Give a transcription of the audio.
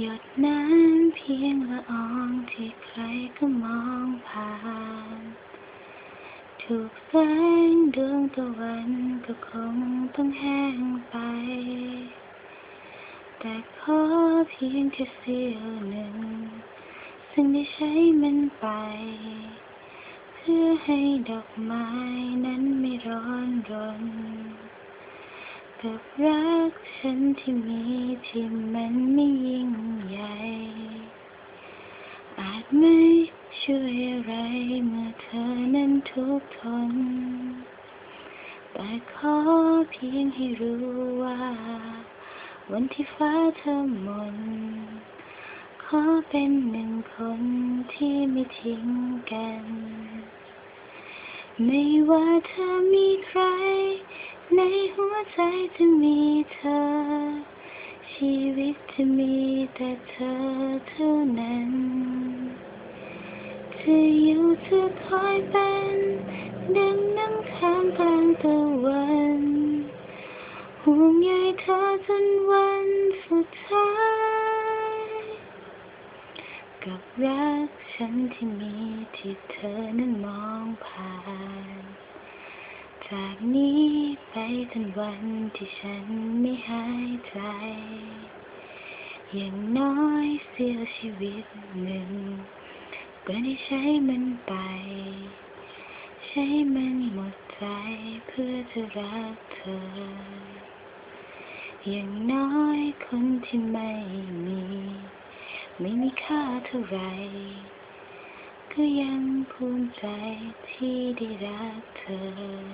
หยดน้ำเพียงละอองที่ใครก็มองผ่านถูกแสงดวงตะวันก็คงต้องแห้งไปแต่ขอเพียงแค่เสี้ยวหนึ่งซึ่งได้ใช้มันไปเพื่อให้ดอกไม้นั้นไม่ร้อนรนกับรักฉันที่มีที่มันไม่ยิ่งใหญ่อาจไม่ช่วยอะไรเมื่อเธอนั้นทุกข์ทนแต่ขอเพียงให้รู้ว่าวันที่ฟ้าเธอมนขอเป็นหนึ่งคนที่ไม่ทิ้งกันไม่ว่าเธอมีใครในหัวใจจะมีเธอชีวิตจะมีแต่เธอเท่านั้นจะอยู่จะคอยเป็นดังน้ำค้างกลางตะวันห่วงใยเธอจนวันสุดท้ายกับรักฉันที่มีที่เธอนั้นมองผ่านจากนี้ไปจนวันที่ฉันไม่หายใจอย่างน้อยเสี้ยวชีวิตหนึ่งก็ได้ใช้มันไปใช้มันหมดใจเพื่อจะรักเธออย่างน้อยคนที่ไม่มีค่าเท่าไรก็ยังภูมิใจที่ได้รักเธอ